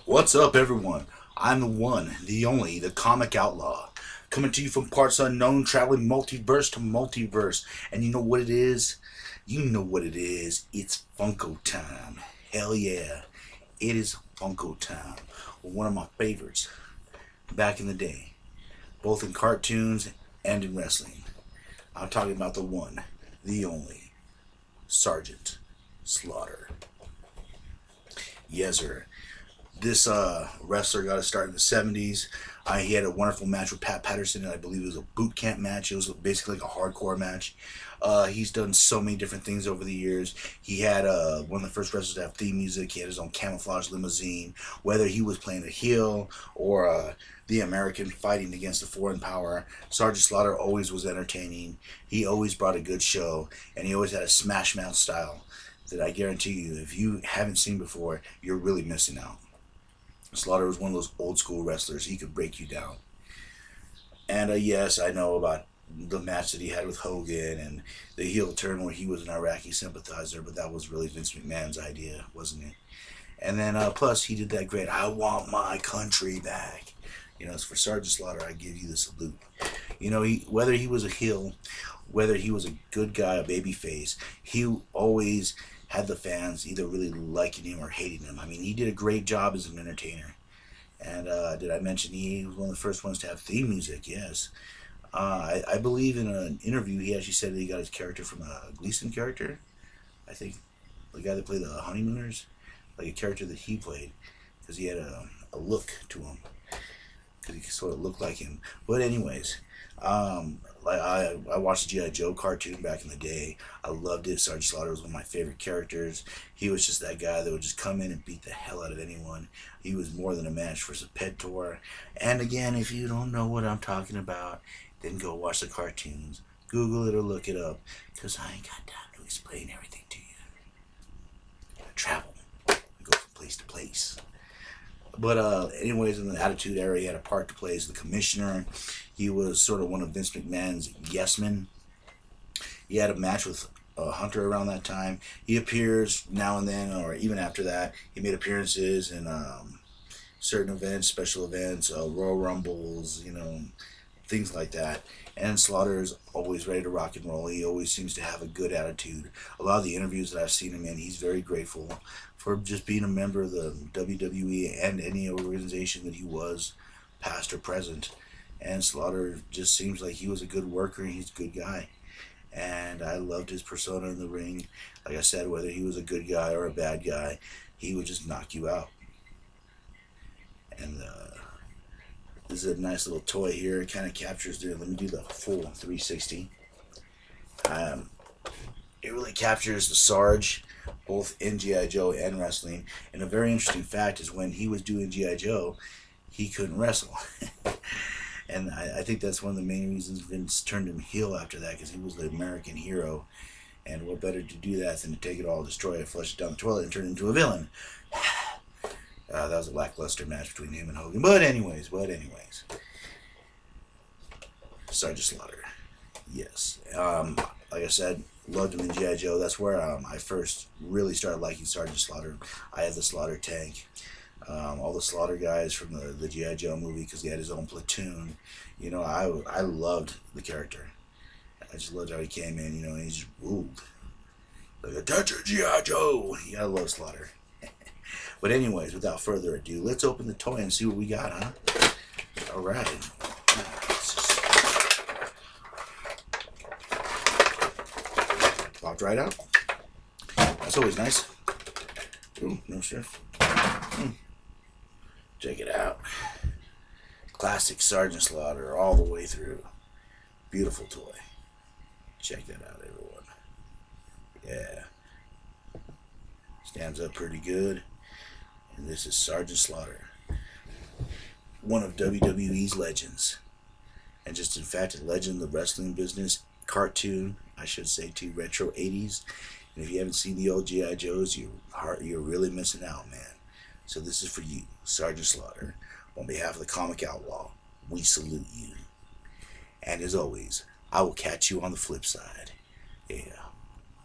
What's up, everyone? I'm the one, the only, the comic outlaw, coming to you from parts unknown, traveling multiverse to multiverse. And you know what it is? You know what it is. It's Funko time. Hell yeah, it is Funko time. One of my favorites back in the day, both in cartoons and in wrestling. I'm talking about the one, the only, Sgt.Slaughter. Yes, sir. This wrestler got to start in the 70s. He had a wonderful match with Pat Patterson, and I believe it was a boot camp match. It was basically like a hardcore match. He's done so many different things over the years. He had one of the first wrestlers to have theme music. He had his own camouflage limousine. Whether he was playing a heel or the American fighting against a foreign power, Sergeant Slaughter always was entertaining. He always brought a good show, and he always had a smash mouth style that I guarantee you, if you haven't seen before, you're really missing out. Slaughter was one of those old school wrestlers. He could break you down. And yes, I know about the match that he had with Hogan and the heel turn where he was an Iraqi sympathizer, but that was really Vince McMahon's idea, wasn't it? And then plus he did that great "I want my country back." As for Sergeant Slaughter, I give you the salute. Whether he was a heel, whether he was a good guy, a baby face, he always had the fans either really liking him or hating him. I mean, he did a great job as an entertainer. And did I mention he was one of the first ones to have theme music? Yes. I believe in an interview he actually said that he got his character from a Gleason character. I think the guy that played the Honeymooners, like a character that he played, because he had a look to him, because he sort of looked like him. But anyways, I watched the G.I. Joe cartoon back in the day. I loved it. Sergeant Slaughter was one of my favorite characters. He was just that guy that would just come in and beat the hell out of anyone. He was more than a match for Zepetor. And again, if you don't know what I'm talking about, then go watch the cartoons. Google it or look it up, because I ain't got time to explain everything to you. Travel. Go from place to place. But anyways, in the Attitude Era, he had a part to play as the commissioner. He was sort of one of Vince McMahon's yes men. He had a match with Hunter around that time. He appears now and then, or even after that. He made appearances in certain events, special events, Royal Rumbles, things like that. And Slaughter is always ready to rock and roll. He always seems to have a good attitude. A lot of the interviews that I've seen him in, he's very grateful for just being a member of the WWE and any organization that he was, past or present. And Slaughter just seems like he was a good worker and he's a good guy. And I loved his persona in the ring. Like I said, whether he was a good guy or a bad guy, he would just knock you out. And this is a nice little toy here. It kind of captures there. Let me do the full 360. It really captures the Sarge, both in G.I. Joe and wrestling. And a very interesting fact is when he was doing G.I. Joe, he couldn't wrestle. And I think that's one of the main reasons Vince turned him heel after that, because he was the American hero. And what better to do that than to take it all, destroy it, flush it down the toilet, and turn it into a villain. That was a lackluster match between him and Hogan. But anyways. Sergeant Slaughter. Yes. Like I said, loved him in G.I. Joe. That's where I first really started liking Sergeant Slaughter. I had the Slaughter tank. All the Slaughter guys from the G.I. Joe movie, because he had his own platoon. I loved the character. I just loved how he came in, and he just ruled. Like, attention, G.I. Joe! I love Slaughter. But anyways, without further ado, let's open the toy and see what we got, huh? Alright. Popped right out. That's always nice. Ooh, no stuff. Check it out. Classic Sergeant Slaughter all the way through. Beautiful toy. Check that out, everyone. Yeah. Stands up pretty good. And this is Sergeant Slaughter, one of WWE's legends. And just in fact, a legend of the wrestling business, cartoon, I should say too, retro 80s. And if you haven't seen the old G.I. Joes, you're really missing out, man. So this is for you, Sergeant Slaughter. On behalf of the Comic Outlaw, we salute you. And as always, I will catch you on the flip side. Yeah.